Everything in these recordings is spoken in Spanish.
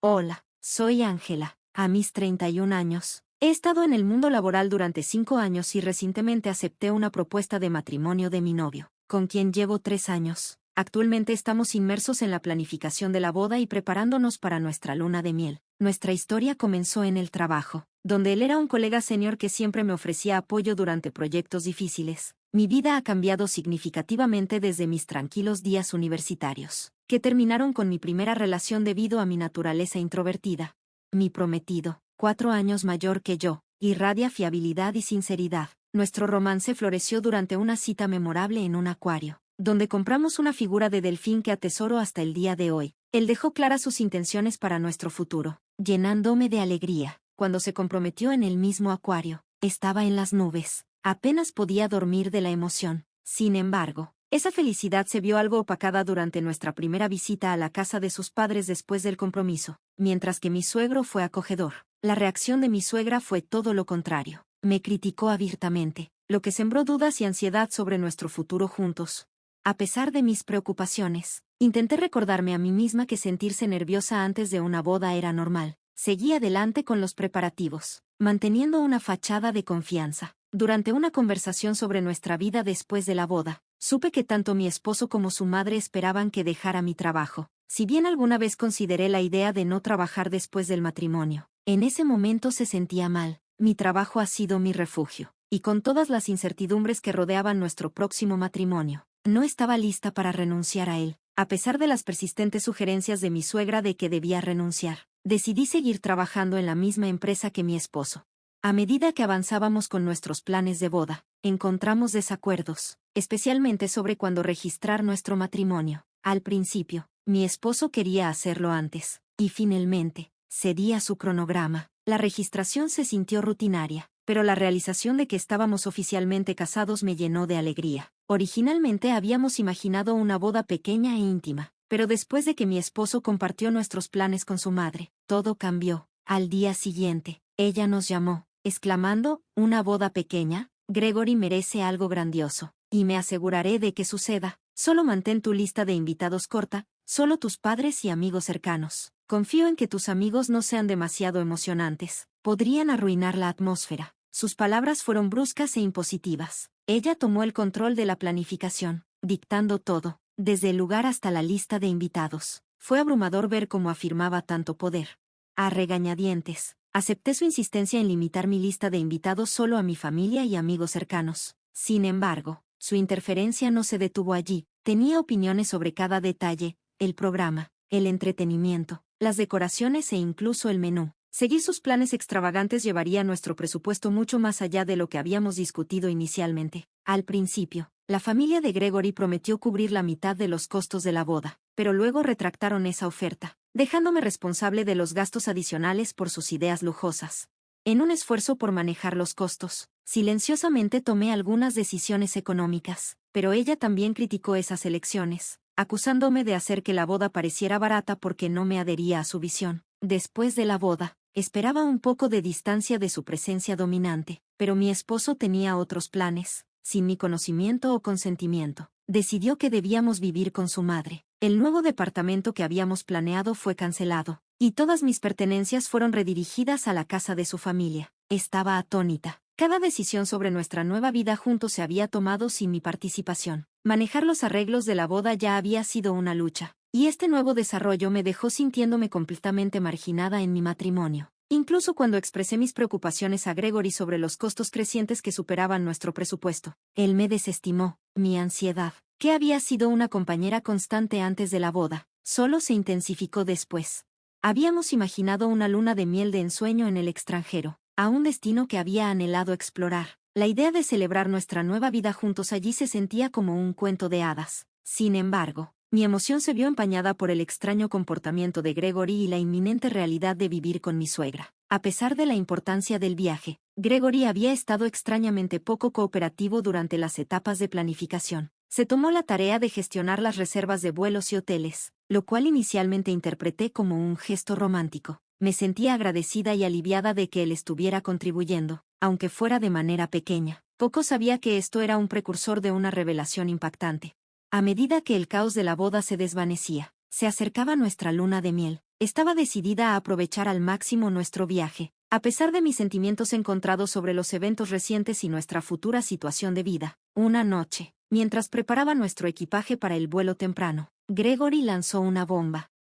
Hola, soy Ángela, a mis 31 años. He estado en el mundo laboral durante 5 años y recientemente acepté una propuesta de matrimonio de mi novio, con quien llevo 3 años. Actualmente estamos inmersos en la planificación de la boda y preparándonos para nuestra luna de miel. Nuestra historia comenzó en el trabajo, donde él era un colega senior que siempre me ofrecía apoyo durante proyectos difíciles. Mi vida ha cambiado significativamente desde mis tranquilos días universitarios, que terminaron con mi primera relación debido a mi naturaleza introvertida. Mi prometido, 4 años mayor que yo, irradia fiabilidad y sinceridad. Nuestro romance floreció durante una cita memorable en un acuario, donde compramos una figura de delfín que atesoro hasta el día de hoy. Él dejó claras sus intenciones para nuestro futuro, llenándome de alegría. Cuando se comprometió en el mismo acuario, estaba en las nubes. Apenas podía dormir de la emoción. Sin embargo, esa felicidad se vio algo opacada durante nuestra primera visita a la casa de sus padres después del compromiso. Mientras que mi suegro fue acogedor, la reacción de mi suegra fue todo lo contrario. Me criticó abiertamente, lo que sembró dudas y ansiedad sobre nuestro futuro juntos. A pesar de mis preocupaciones, intenté recordarme a mí misma que sentirse nerviosa antes de una boda era normal. Seguí adelante con los preparativos, manteniendo una fachada de confianza. Durante una conversación sobre nuestra vida después de la boda, supe que tanto mi esposo como su madre esperaban que dejara mi trabajo. Si bien alguna vez consideré la idea de no trabajar después del matrimonio, en ese momento se sentía mal. Mi trabajo ha sido mi refugio, y con todas las incertidumbres que rodeaban nuestro próximo matrimonio, no estaba lista para renunciar a él. A pesar de las persistentes sugerencias de mi suegra de que debía renunciar, decidí seguir trabajando en la misma empresa que mi esposo. A medida que avanzábamos con nuestros planes de boda, encontramos desacuerdos, especialmente sobre cuándo registrar nuestro matrimonio. Al principio, mi esposo quería hacerlo antes, y finalmente, cedí a su cronograma. La registración se sintió rutinaria, pero la realización de que estábamos oficialmente casados me llenó de alegría. Originalmente habíamos imaginado una boda pequeña e íntima, pero después de que mi esposo compartió nuestros planes con su madre, todo cambió. Al día siguiente, ella nos llamó, exclamando, «¿Una boda pequeña? Gregory merece algo grandioso, y me aseguraré de que suceda. Solo mantén tu lista de invitados corta, solo tus padres y amigos cercanos. Confío en que tus amigos no sean demasiado emocionantes, podrían arruinar la atmósfera». Sus palabras fueron bruscas e impositivas. Ella tomó el control de la planificación, dictando todo, desde el lugar hasta la lista de invitados. Fue abrumador ver cómo afirmaba tanto poder. A regañadientes, acepté su insistencia en limitar mi lista de invitados solo a mi familia y amigos cercanos. Sin embargo, su interferencia no se detuvo allí. Tenía opiniones sobre cada detalle, el programa, el entretenimiento, las decoraciones e incluso el menú. Seguir sus planes extravagantes llevaría nuestro presupuesto mucho más allá de lo que habíamos discutido inicialmente. Al principio, la familia de Gregory prometió cubrir la mitad de los costos de la boda, pero luego retractaron esa oferta, dejándome responsable de los gastos adicionales por sus ideas lujosas. En un esfuerzo por manejar los costos, silenciosamente tomé algunas decisiones económicas, pero ella también criticó esas elecciones, acusándome de hacer que la boda pareciera barata porque no me adhería a su visión. Después de la boda, esperaba un poco de distancia de su presencia dominante, pero mi esposo tenía otros planes. Sin mi conocimiento o consentimiento, decidió que debíamos vivir con su madre. El nuevo departamento que habíamos planeado fue cancelado, y todas mis pertenencias fueron redirigidas a la casa de su familia. Estaba atónita. Cada decisión sobre nuestra nueva vida juntos se había tomado sin mi participación. Manejar los arreglos de la boda ya había sido una lucha, y este nuevo desarrollo me dejó sintiéndome completamente marginada en mi matrimonio. Incluso cuando expresé mis preocupaciones a Gregory sobre los costos crecientes que superaban nuestro presupuesto, él me desestimó. Mi ansiedad, que había sido una compañera constante antes de la boda, solo se intensificó después. Habíamos imaginado una luna de miel de ensueño en el extranjero, a un destino que había anhelado explorar. La idea de celebrar nuestra nueva vida juntos allí se sentía como un cuento de hadas. Sin embargo, mi emoción se vio empañada por el extraño comportamiento de Gregory y la inminente realidad de vivir con mi suegra. A pesar de la importancia del viaje, Gregory había estado extrañamente poco cooperativo durante las etapas de planificación. Se tomó la tarea de gestionar las reservas de vuelos y hoteles, lo cual inicialmente interpreté como un gesto romántico. Me sentía agradecida y aliviada de que él estuviera contribuyendo, aunque fuera de manera pequeña. Poco sabía que esto era un precursor de una revelación impactante. A medida que el caos de la boda se desvanecía, Se acercaba nuestra luna de miel. Estaba decidida a aprovechar al máximo nuestro viaje, a pesar de mis sentimientos encontrados sobre los eventos recientes y nuestra futura situación de vida. Una noche, mientras preparaba nuestro equipaje para el vuelo temprano, Gregory lanzó una bomba.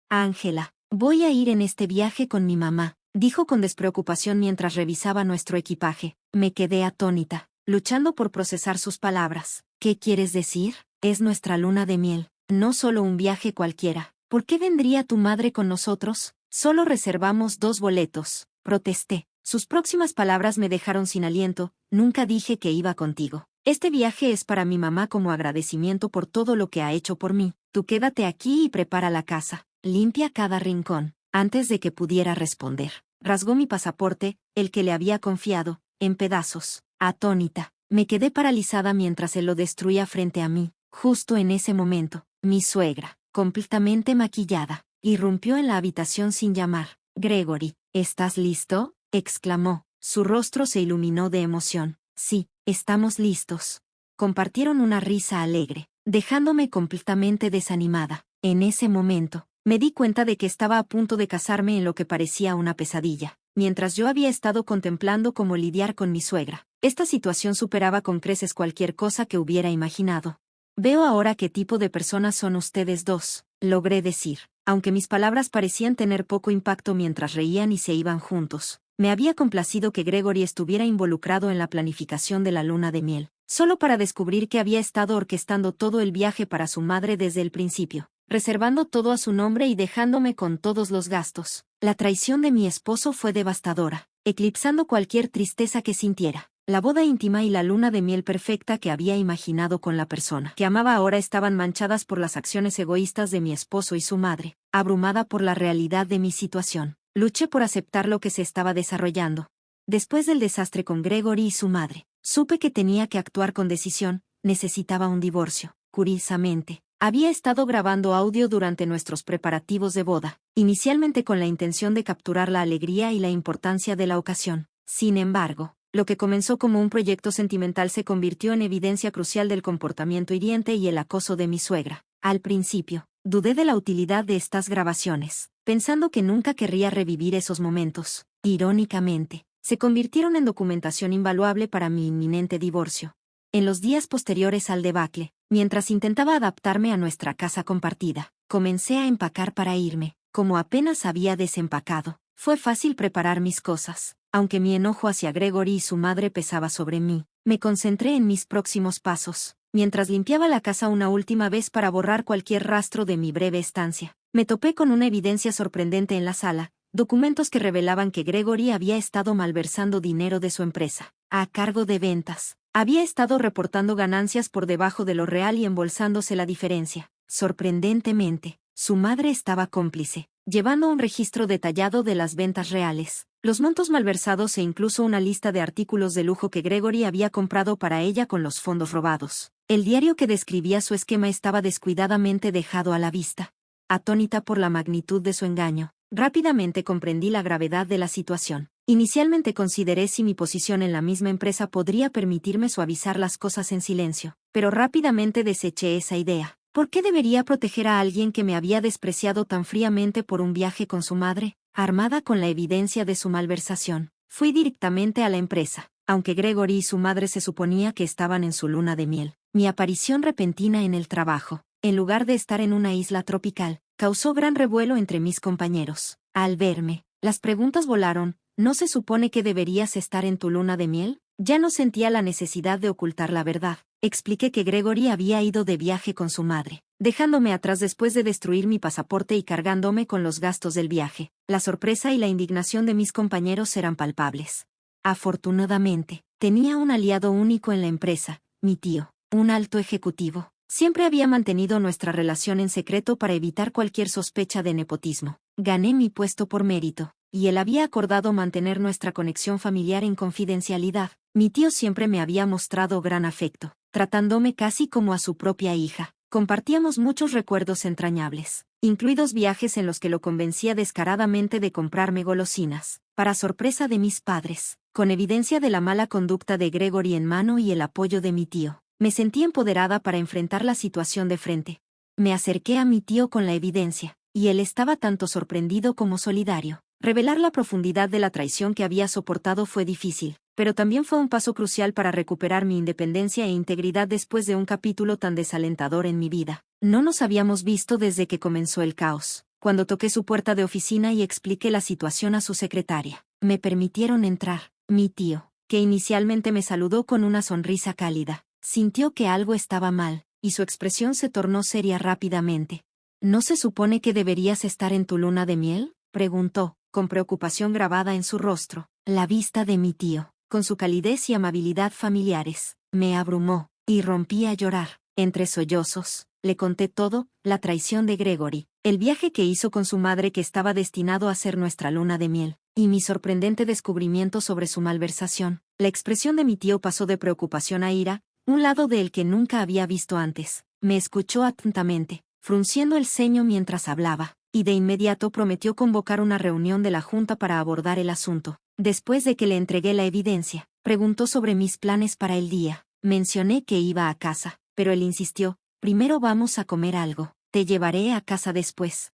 Ángela, voy a ir en este viaje con mi mamá, dijo con despreocupación mientras revisaba nuestro equipaje. Me quedé atónita, luchando por procesar sus palabras. ¿Qué quieres decir? Es nuestra luna de miel, no solo un viaje cualquiera. ¿Por qué vendría tu madre con nosotros? Solo reservamos 2 boletos, protesté. Sus próximas palabras me dejaron sin aliento. Nunca dije que iba contigo. Este viaje es para mi mamá como agradecimiento por todo lo que ha hecho por mí. Tú quédate aquí y prepara la casa. Limpia cada rincón. Antes de que pudiera responder, rasgó mi pasaporte, el que le había confiado, en pedazos. Atónita, me quedé paralizada mientras él lo destruía frente a mí. Justo en ese momento, mi suegra, completamente maquillada, irrumpió en la habitación sin llamar. Gregory, ¿estás listo?, exclamó. Su rostro se iluminó de emoción. Sí, estamos listos. Compartieron una risa alegre, dejándome completamente desanimada. En ese momento, me di cuenta de que estaba a punto de casarme en lo que parecía una pesadilla. Mientras yo había estado contemplando cómo lidiar con mi suegra, esta situación superaba con creces cualquier cosa que hubiera imaginado. Veo ahora qué tipo de personas son ustedes dos, logré decir, aunque mis palabras parecían tener poco impacto mientras reían y se iban juntos. Me había complacido que Gregory estuviera involucrado en la planificación de la luna de miel, solo para descubrir que había estado orquestando todo el viaje para su madre desde el principio, reservando todo a su nombre y dejándome con todos los gastos. La traición de mi esposo fue devastadora, eclipsando cualquier tristeza que sintiera. La boda íntima y la luna de miel perfecta que había imaginado con la persona que amaba ahora estaban manchadas por las acciones egoístas de mi esposo y su madre. Abrumada por la realidad de mi situación, luché por aceptar lo que se estaba desarrollando. Después del desastre con Gregory y su madre, supe que tenía que actuar con decisión. Necesitaba un divorcio. Curiosamente, había estado grabando audio durante nuestros preparativos de boda, inicialmente con la intención de capturar la alegría y la importancia de la ocasión. Sin embargo, lo que comenzó como un proyecto sentimental se convirtió en evidencia crucial del comportamiento hiriente y el acoso de mi suegra. Al principio, dudé de la utilidad de estas grabaciones, pensando que nunca querría revivir esos momentos. Irónicamente, se convirtieron en documentación invaluable para mi inminente divorcio. En los días posteriores al debacle, mientras intentaba adaptarme a nuestra casa compartida, comencé a empacar para irme. Como apenas había desempacado, fue fácil preparar mis cosas. Aunque mi enojo hacia Gregory y su madre pesaba sobre mí, me concentré en mis próximos pasos. Mientras limpiaba la casa una última vez para borrar cualquier rastro de mi breve estancia, me topé con una evidencia sorprendente en la sala, documentos que revelaban que Gregory había estado malversando dinero de su empresa, a cargo de ventas. Había estado reportando ganancias por debajo de lo real y embolsándose la diferencia. Sorprendentemente, su madre estaba cómplice, llevando un registro detallado de las ventas reales, los montos malversados e incluso una lista de artículos de lujo que Gregory había comprado para ella con los fondos robados. El diario que describía su esquema estaba descuidadamente dejado a la vista. Atónita por la magnitud de su engaño, rápidamente comprendí la gravedad de la situación. Inicialmente consideré si mi posición en la misma empresa podría permitirme suavizar las cosas en silencio, pero rápidamente deseché esa idea. ¿Por qué debería proteger a alguien que me había despreciado tan fríamente por un viaje con su madre? Armada con la evidencia de su malversación, fui directamente a la empresa. Aunque Gregory y su madre se suponía que estaban en su luna de miel, mi aparición repentina en el trabajo, en lugar de estar en una isla tropical, causó gran revuelo entre mis compañeros. Al verme, las preguntas volaron. ¿No se supone que deberías estar en tu luna de miel? Ya no sentía la necesidad de ocultar la verdad. Expliqué que Gregory había ido de viaje con su madre, dejándome atrás después de destruir mi pasaporte y cargándome con los gastos del viaje. La sorpresa y la indignación de mis compañeros eran palpables. Afortunadamente, tenía un aliado único en la empresa, mi tío, un alto ejecutivo. Siempre había mantenido nuestra relación en secreto para evitar cualquier sospecha de nepotismo. Gané mi puesto por mérito, y él había acordado mantener nuestra conexión familiar en confidencialidad. Mi tío siempre me había mostrado gran afecto, tratándome casi como a su propia hija. Compartíamos muchos recuerdos entrañables, incluidos viajes en los que lo convencía descaradamente de comprarme golosinas, para sorpresa de mis padres. Con evidencia de la mala conducta de Gregory en mano y el apoyo de mi tío, me sentí empoderada para enfrentar la situación de frente. Me acerqué a mi tío con la evidencia, y él estaba tanto sorprendido como solidario. Revelar la profundidad de la traición que había soportado fue difícil, pero también fue un paso crucial para recuperar mi independencia e integridad después de un capítulo tan desalentador en mi vida. No nos habíamos visto desde que comenzó el caos. Cuando toqué su puerta de oficina y expliqué la situación a su secretaria, me permitieron entrar. Mi tío, que inicialmente me saludó con una sonrisa cálida, sintió que algo estaba mal, y su expresión se tornó seria rápidamente. ¿No se supone que deberías estar en tu luna de miel?, preguntó, con preocupación grabada en su rostro. La vista de mi tío, con su calidez y amabilidad familiares, me abrumó, y rompí a llorar. Entre sollozos, le conté todo: la traición de Gregory, el viaje que hizo con su madre que estaba destinado a ser nuestra luna de miel, y mi sorprendente descubrimiento sobre su malversación. La expresión de mi tío pasó de preocupación a ira, un lado de él que nunca había visto antes. Me escuchó atentamente, frunciendo el ceño mientras hablaba, y de inmediato prometió convocar una reunión de la Junta para abordar el asunto. Después de que le entregué la evidencia, preguntó sobre mis planes para el día. Mencioné que iba a casa, pero él insistió: primero vamos a comer algo, te llevaré a casa después.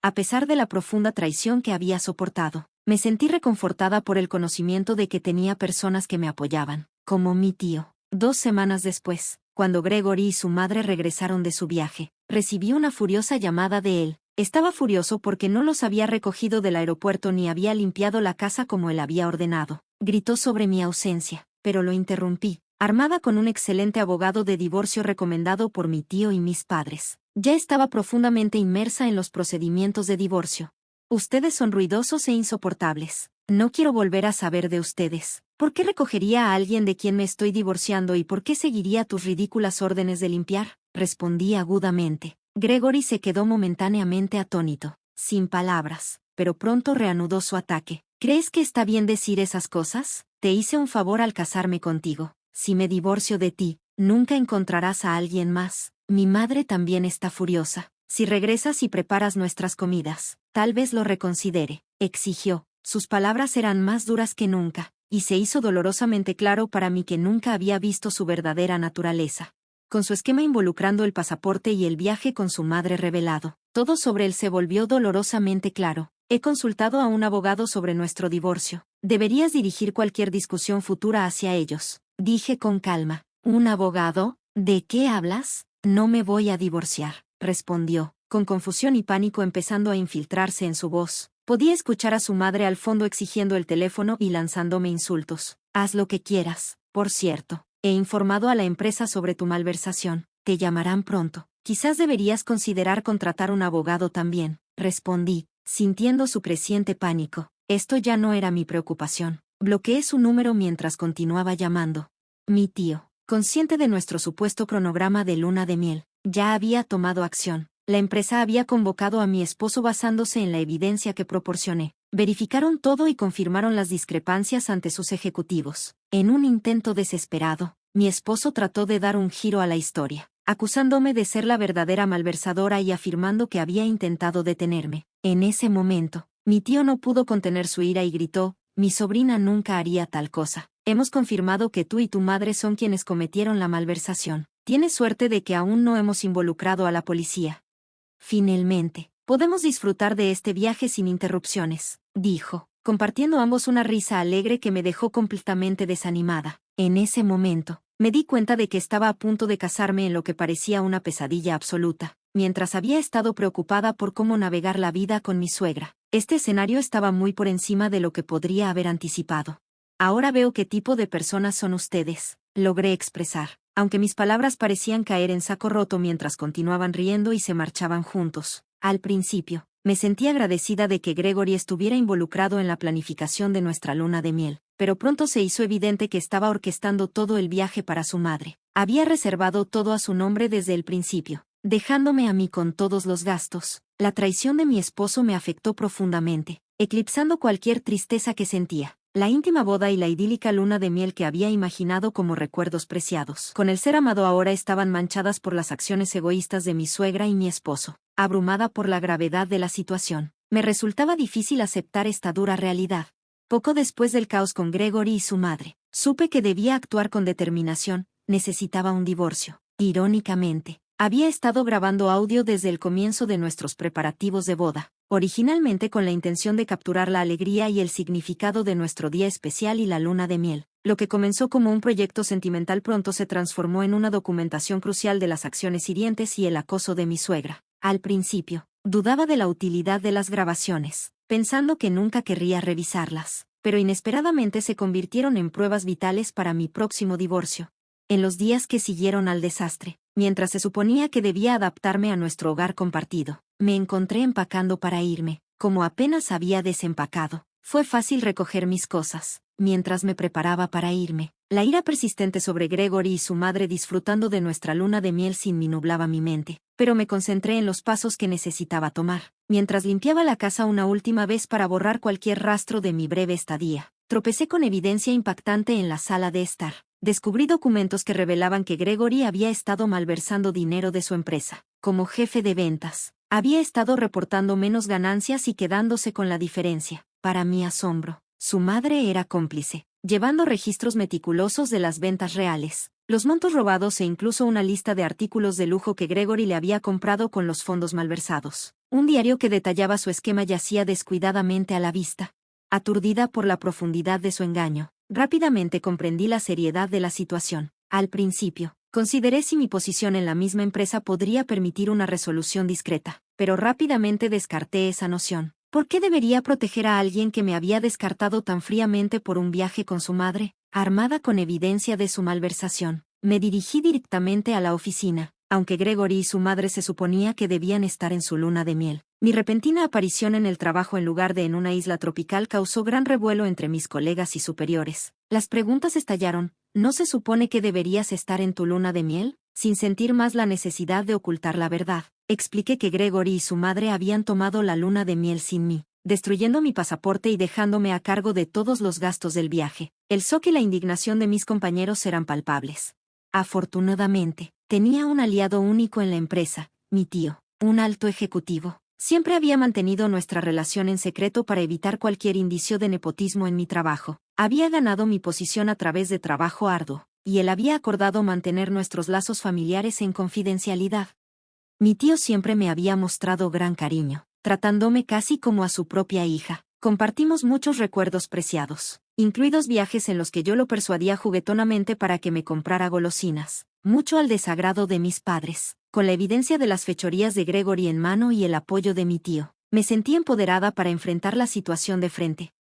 A pesar de la profunda traición que había soportado, me sentí reconfortada por el conocimiento de que tenía personas que me apoyaban, como mi tío. 2 semanas después, cuando Gregory y su madre regresaron de su viaje, recibí una furiosa llamada de él. Estaba furioso porque no los había recogido del aeropuerto ni había limpiado la casa como él había ordenado. Gritó sobre mi ausencia, pero lo interrumpí, armada con un excelente abogado de divorcio recomendado por mi tío y mis padres. Ya estaba profundamente inmersa en los procedimientos de divorcio. Ustedes son ruidosos e insoportables. No quiero volver a saber de ustedes. ¿Por qué recogería a alguien de quien me estoy divorciando y por qué seguiría tus ridículas órdenes de limpiar?, respondí agudamente. Gregory se quedó momentáneamente atónito, sin palabras, pero pronto reanudó su ataque. ¿Crees que está bien decir esas cosas? Te hice un favor al casarme contigo. Si me divorcio de ti, nunca encontrarás a alguien más. Mi madre también está furiosa. Si regresas y preparas nuestras comidas, tal vez lo reconsidere, exigió. Sus palabras eran más duras que nunca, y se hizo dolorosamente claro para mí que nunca había visto su verdadera naturaleza. Con su esquema involucrando el pasaporte y el viaje con su madre revelado, todo sobre él se volvió dolorosamente claro. He consultado a un abogado sobre nuestro divorcio. Deberías dirigir cualquier discusión futura hacia ellos, dije con calma. ¿Un abogado? ¿De qué hablas? No me voy a divorciar, respondió, con confusión y pánico empezando a infiltrarse en su voz. Podía escuchar a su madre al fondo exigiendo el teléfono y lanzándome insultos. Haz lo que quieras. Por cierto, he informado a la empresa sobre tu malversación. Te llamarán pronto. Quizás deberías considerar contratar un abogado también, respondí, sintiendo su creciente pánico. Esto ya no era mi preocupación. Bloqueé su número mientras continuaba llamando. Mi tío, consciente de nuestro supuesto cronograma de luna de miel, ya había tomado acción. La empresa había convocado a mi esposo basándose en la evidencia que proporcioné. Verificaron todo y confirmaron las discrepancias ante sus ejecutivos. En un intento desesperado, mi esposo trató de dar un giro a la historia, acusándome de ser la verdadera malversadora y afirmando que había intentado detenerme. En ese momento, mi tío no pudo contener su ira y gritó: mi sobrina nunca haría tal cosa. Hemos confirmado que tú y tu madre son quienes cometieron la malversación. Tienes suerte de que aún no hemos involucrado a la policía. Finalmente, podemos disfrutar de este viaje sin interrupciones, dijo, compartiendo ambos una risa alegre que me dejó completamente desanimada. En ese momento, me di cuenta de que estaba a punto de casarme en lo que parecía una pesadilla absoluta, mientras había estado preocupada por cómo navegar la vida con mi suegra. Este escenario estaba muy por encima de lo que podría haber anticipado. Ahora veo qué tipo de personas son ustedes, logré expresar, aunque mis palabras parecían caer en saco roto mientras continuaban riendo y se marchaban juntos. Al principio, me sentí agradecida de que Gregory estuviera involucrado en la planificación de nuestra luna de miel, pero pronto se hizo evidente que estaba orquestando todo el viaje para su madre. Había reservado todo a su nombre desde el principio, dejándome a mí con todos los gastos. La traición de mi esposo me afectó profundamente, eclipsando cualquier tristeza que sentía. La íntima boda y la idílica luna de miel que había imaginado como recuerdos preciados con el ser amado ahora estaban manchadas por las acciones egoístas de mi suegra y mi esposo. Abrumada por la gravedad de la situación, me resultaba difícil aceptar esta dura realidad. Poco después del caos con Gregory y su madre, supe que debía actuar con determinación. Necesitaba un divorcio. Irónicamente, Había estado grabando audio desde el comienzo de nuestros preparativos de boda, originalmente con la intención de capturar la alegría y el significado de nuestro día especial y la luna de miel. Lo que comenzó como un proyecto sentimental pronto se transformó en una documentación crucial de las acciones hirientes y el acoso de mi suegra. Al principio, dudaba de la utilidad de las grabaciones, pensando que nunca querría revisarlas, pero inesperadamente se convirtieron en pruebas vitales para mi próximo divorcio. En los días que siguieron al desastre, mientras se suponía que debía adaptarme a nuestro hogar compartido, me encontré empacando para irme. Como apenas había desempacado, fue fácil recoger mis cosas. Mientras me preparaba para irme, la ira persistente sobre Gregory y su madre disfrutando de nuestra luna de miel sin mí nublaba mi mente, pero me concentré en los pasos que necesitaba tomar. Mientras limpiaba la casa una última vez para borrar cualquier rastro de mi breve estadía, tropecé con evidencia impactante en la sala de estar. Descubrí documentos que revelaban que Gregory había estado malversando dinero de su empresa. Como jefe de ventas, había estado reportando menos ganancias y quedándose con la diferencia. Para mi asombro, su madre era cómplice, llevando registros meticulosos de las ventas reales, los montos robados e incluso una lista de artículos de lujo que Gregory le había comprado con los fondos malversados. Un diario que detallaba su esquema yacía descuidadamente a la vista. Aturdida por la profundidad de su engaño, rápidamente comprendí la seriedad de la situación. Al principio, consideré si mi posición en la misma empresa podría permitir una resolución discreta, pero rápidamente descarté esa noción. ¿Por qué debería proteger a alguien que me había descartado tan fríamente por un viaje con su madre? Armada con evidencia de su malversación, me dirigí directamente a la oficina, aunque Gregory y su madre se suponía que debían estar en su luna de miel. Mi repentina aparición en el trabajo en lugar de en una isla tropical causó gran revuelo entre mis colegas y superiores. Las preguntas estallaron: ¿no se supone que deberías estar en tu luna de miel? Sin sentir más la necesidad de ocultar la verdad, expliqué que Gregory y su madre habían tomado la luna de miel sin mí, destruyendo mi pasaporte y dejándome a cargo de todos los gastos del viaje. El shock y la indignación de mis compañeros eran palpables. Afortunadamente, tenía un aliado único en la empresa, mi tío, un alto ejecutivo. Siempre había mantenido nuestra relación en secreto para evitar cualquier indicio de nepotismo en mi trabajo. Había ganado mi posición a través de trabajo arduo, y él había acordado mantener nuestros lazos familiares en confidencialidad. Mi tío siempre me había mostrado gran cariño, tratándome casi como a su propia hija. Compartimos muchos recuerdos preciados, incluidos viajes en los que yo lo persuadía juguetonamente para que me comprara golosinas, mucho al desagrado de mis padres. Con la evidencia de las fechorías de Gregory en mano y el apoyo de mi tío, me sentí empoderada para enfrentar la situación de frente.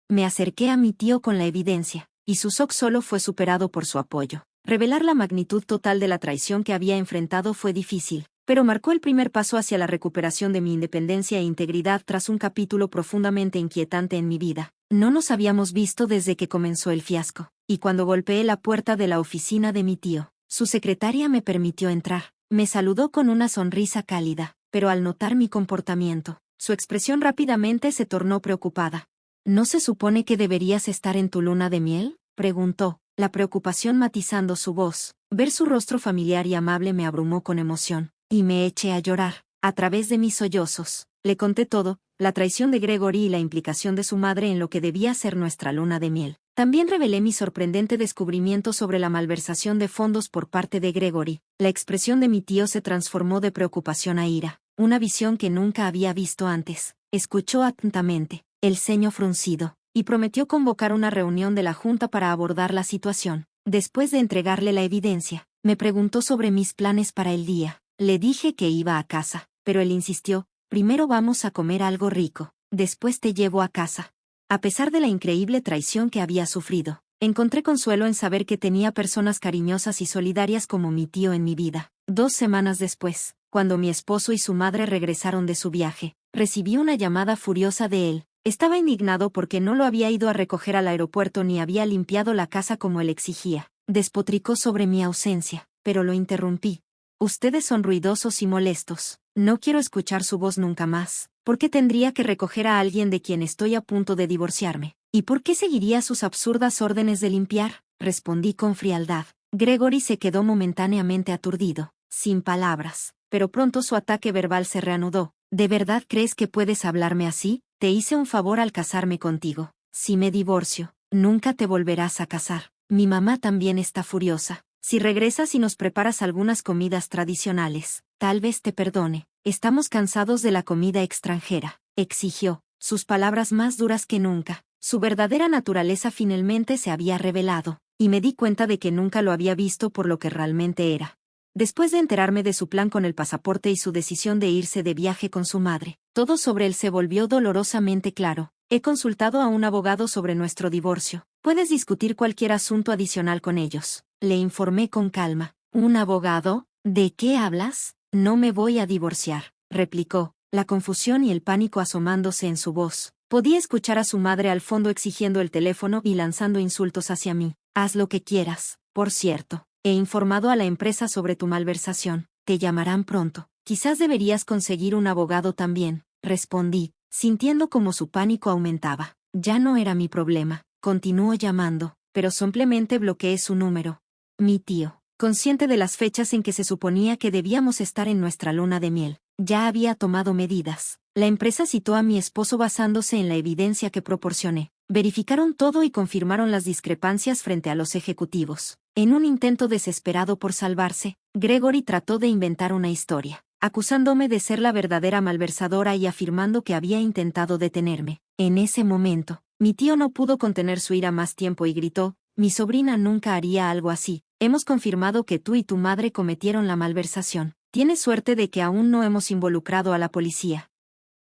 Me acerqué a mi tío con la evidencia, y su shock solo fue superado por su apoyo. Revelar la magnitud total de la traición que había enfrentado fue difícil, pero marcó el primer paso hacia la recuperación de mi independencia e integridad tras un capítulo profundamente inquietante en mi vida. No nos habíamos visto desde que comenzó el fiasco, y cuando golpeé la puerta de la oficina de mi tío, su secretaria me permitió entrar. Me saludó con una sonrisa cálida, pero al notar mi comportamiento, su expresión rápidamente se tornó preocupada. ¿No se supone que deberías estar en tu luna de miel?, preguntó, la preocupación matizando su voz. Ver su rostro familiar y amable me abrumó con emoción, y me eché a llorar. A través de mis sollozos, le conté todo, la traición de Gregory y la implicación de su madre en lo que debía ser nuestra luna de miel. También revelé mi sorprendente descubrimiento sobre la malversación de fondos por parte de Gregory. La expresión de mi tío se transformó de preocupación a ira, una visión que nunca había visto antes. Escuchó atentamente, el ceño fruncido, y prometió convocar una reunión de la junta para abordar la situación. Después de entregarle la evidencia, me preguntó sobre mis planes para el día. Le dije que iba a casa, pero él insistió: primero vamos a comer algo rico, después te llevo a casa. A pesar de la increíble traición que había sufrido, encontré consuelo en saber que tenía personas cariñosas y solidarias como mi tío en mi vida. 2 semanas después, cuando mi esposo y su madre regresaron de su viaje, recibí una llamada furiosa de él. Estaba indignado porque no lo había ido a recoger al aeropuerto ni había limpiado la casa como él exigía. Despotricó sobre mi ausencia, pero lo interrumpí. Ustedes son ruidosos y molestos. No quiero escuchar su voz nunca más. ¿Por qué tendría que recoger a alguien de quien estoy a punto de divorciarme? ¿Y por qué seguiría sus absurdas órdenes de limpiar? Respondí con frialdad. Gregory se quedó momentáneamente aturdido, sin palabras, pero pronto su ataque verbal se reanudó. ¿De verdad crees que puedes hablarme así? Te hice un favor al casarme contigo. Si me divorcio, nunca te volverás a casar. Mi mamá también está furiosa. Si regresas y nos preparas algunas comidas tradicionales, tal vez te perdone. Estamos cansados de la comida extranjera, exigió, sus palabras más duras que nunca. Su verdadera naturaleza finalmente se había revelado, y me di cuenta de que nunca lo había visto por lo que realmente era. Después de enterarme de su plan con el pasaporte y su decisión de irse de viaje con su madre, todo sobre él se volvió dolorosamente claro. He consultado a un abogado sobre nuestro divorcio. Puedes discutir cualquier asunto adicional con ellos. Le informé con calma. ¿Un abogado? ¿De qué hablas? No me voy a divorciar, replicó, la confusión y el pánico asomándose en su voz. Podía escuchar a su madre al fondo exigiendo el teléfono y lanzando insultos hacia mí. Haz lo que quieras. Por cierto, he informado a la empresa sobre tu malversación. Te llamarán pronto. Quizás deberías conseguir un abogado también, respondí, sintiendo como su pánico aumentaba. Ya no era mi problema. Continuó llamando, pero simplemente bloqueé su número. Mi tío, consciente de las fechas en que se suponía que debíamos estar en nuestra luna de miel, ya había tomado medidas. La empresa citó a mi esposo basándose en la evidencia que proporcioné. Verificaron todo y confirmaron las discrepancias frente a los ejecutivos. En un intento desesperado por salvarse, Gregory trató de inventar una historia, acusándome de ser la verdadera malversadora y afirmando que había intentado detenerme. En ese momento, mi tío no pudo contener su ira más tiempo y gritó, mi sobrina nunca haría algo así. Hemos confirmado que tú y tu madre cometieron la malversación. Tienes suerte de que aún no hemos involucrado a la policía.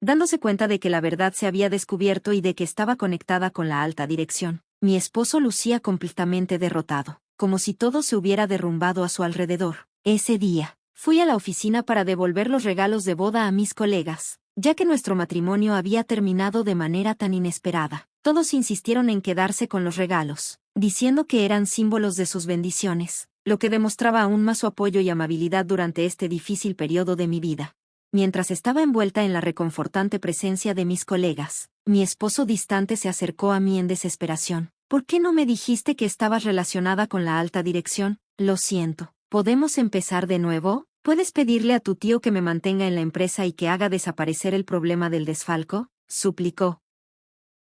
Dándose cuenta de que la verdad se había descubierto y de que estaba conectada con la alta dirección, mi esposo lucía completamente derrotado, como si todo se hubiera derrumbado a su alrededor. Ese día, fui a la oficina para devolver los regalos de boda a mis colegas, ya que nuestro matrimonio había terminado de manera tan inesperada. Todos insistieron en quedarse con los regalos, diciendo que eran símbolos de sus bendiciones, lo que demostraba aún más su apoyo y amabilidad durante este difícil periodo de mi vida. Mientras estaba envuelta en la reconfortante presencia de mis colegas, mi esposo distante se acercó a mí en desesperación. ¿Por qué no me dijiste que estabas relacionada con la alta dirección? Lo siento. ¿Podemos empezar de nuevo? ¿Puedes pedirle a tu tío que me mantenga en la empresa y que haga desaparecer el problema del desfalco? Suplicó.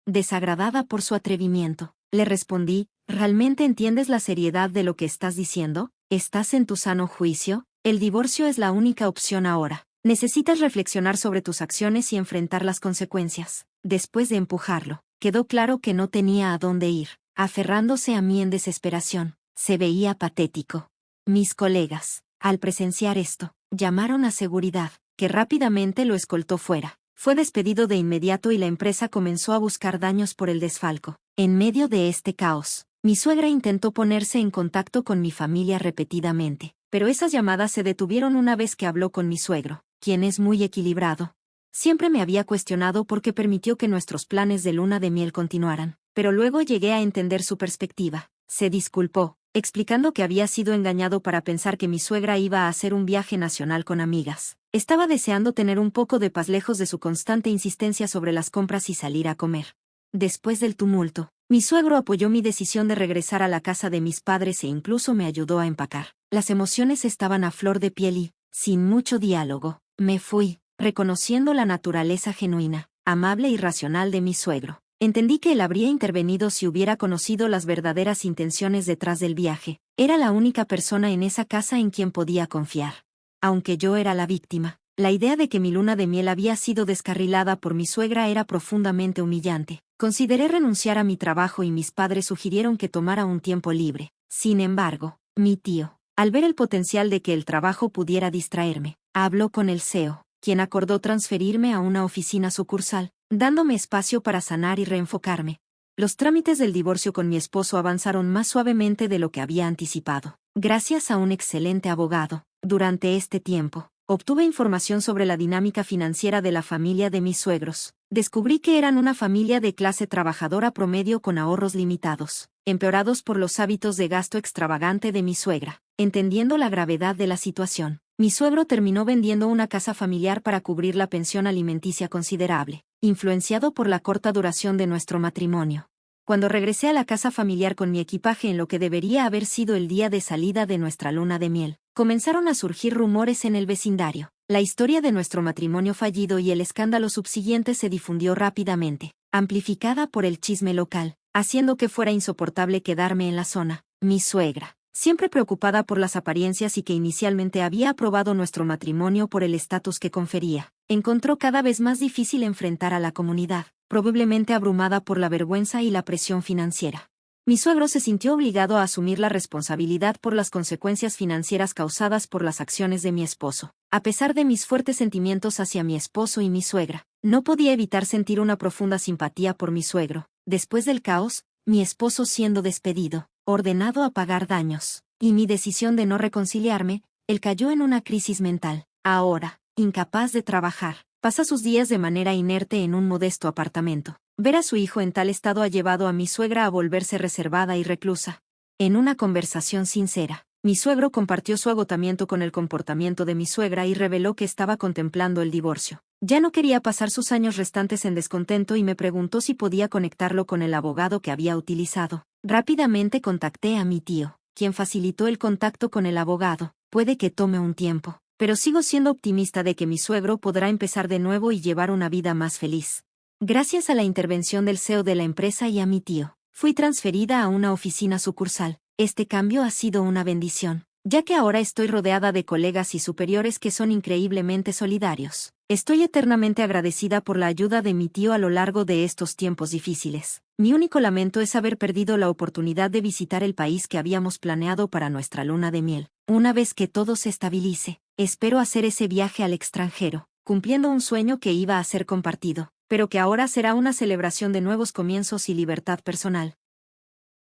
Desagradada por su atrevimiento, le respondí, ¿realmente entiendes la seriedad de lo que estás diciendo? ¿Estás en tu sano juicio? El divorcio es la única opción ahora. Necesitas reflexionar sobre tus acciones y enfrentar las consecuencias. Después de empujarlo, quedó claro que no tenía a dónde ir, aferrándose a mí en desesperación. Se veía patético. Mis colegas, al presenciar esto, llamaron a seguridad, que rápidamente lo escoltó fuera. Fue despedido de inmediato y la empresa comenzó a buscar daños por el desfalco. En medio de este caos, mi suegra intentó ponerse en contacto con mi familia repetidamente, pero esas llamadas se detuvieron una vez que habló con mi suegro, quien es muy equilibrado. Siempre me había cuestionado por qué permitió que nuestros planes de luna de miel continuaran, pero luego llegué a entender su perspectiva. Se disculpó, explicando que había sido engañado para pensar que mi suegra iba a hacer un viaje nacional con amigas. Estaba deseando tener un poco de paz lejos de su constante insistencia sobre las compras y salir a comer. Después del tumulto, mi suegro apoyó mi decisión de regresar a la casa de mis padres e incluso me ayudó a empacar. Las emociones estaban a flor de piel y, sin mucho diálogo, me fui, reconociendo la naturaleza genuina, amable y racional de mi suegro. Entendí que él habría intervenido si hubiera conocido las verdaderas intenciones detrás del viaje. Era la única persona en esa casa en quien podía confiar. Aunque yo era la víctima, la idea de que mi luna de miel había sido descarrilada por mi suegra era profundamente humillante. Consideré renunciar a mi trabajo y mis padres sugirieron que tomara un tiempo libre. Sin embargo, mi tío, al ver el potencial de que el trabajo pudiera distraerme, habló con el CEO, quien acordó transferirme a una oficina sucursal, dándome espacio para sanar y reenfocarme. Los trámites del divorcio con mi esposo avanzaron más suavemente de lo que había anticipado, gracias a un excelente abogado. Durante este tiempo, obtuve información sobre la dinámica financiera de la familia de mis suegros. Descubrí que eran una familia de clase trabajadora promedio con ahorros limitados, empeorados por los hábitos de gasto extravagante de mi suegra. Entendiendo la gravedad de la situación, mi suegro terminó vendiendo una casa familiar para cubrir la pensión alimenticia considerable, influenciado por la corta duración de nuestro matrimonio. Cuando regresé a la casa familiar con mi equipaje en lo que debería haber sido el día de salida de nuestra luna de miel, comenzaron a surgir rumores en el vecindario. La historia de nuestro matrimonio fallido y el escándalo subsiguiente se difundió rápidamente, amplificada por el chisme local, haciendo que fuera insoportable quedarme en la zona. Mi suegra, siempre preocupada por las apariencias y que inicialmente había aprobado nuestro matrimonio por el estatus que confería, encontró cada vez más difícil enfrentar a la comunidad, probablemente abrumada por la vergüenza y la presión financiera. Mi suegro se sintió obligado a asumir la responsabilidad por las consecuencias financieras causadas por las acciones de mi esposo. A pesar de mis fuertes sentimientos hacia mi esposo y mi suegra, no podía evitar sentir una profunda simpatía por mi suegro. Después del caos, mi esposo siendo despedido, ordenado a pagar daños, y mi decisión de no reconciliarme, él cayó en una crisis mental. Ahora, incapaz de trabajar, pasa sus días de manera inerte en un modesto apartamento. Ver a su hijo en tal estado ha llevado a mi suegra a volverse reservada y reclusa. En una conversación sincera, mi suegro compartió su agotamiento con el comportamiento de mi suegra y reveló que estaba contemplando el divorcio. Ya no quería pasar sus años restantes en descontento y me preguntó si podía conectarlo con el abogado que había utilizado. Rápidamente contacté a mi tío, quien facilitó el contacto con el abogado. Puede que tome un tiempo, pero sigo siendo optimista de que mi suegro podrá empezar de nuevo y llevar una vida más feliz. Gracias a la intervención del CEO de la empresa y a mi tío, fui transferida a una oficina sucursal. Este cambio ha sido una bendición, ya que ahora estoy rodeada de colegas y superiores que son increíblemente solidarios. Estoy eternamente agradecida por la ayuda de mi tío a lo largo de estos tiempos difíciles. Mi único lamento es haber perdido la oportunidad de visitar el país que habíamos planeado para nuestra luna de miel. Una vez que todo se estabilice, espero hacer ese viaje al extranjero, cumpliendo un sueño que iba a ser compartido, pero que ahora será una celebración de nuevos comienzos y libertad personal.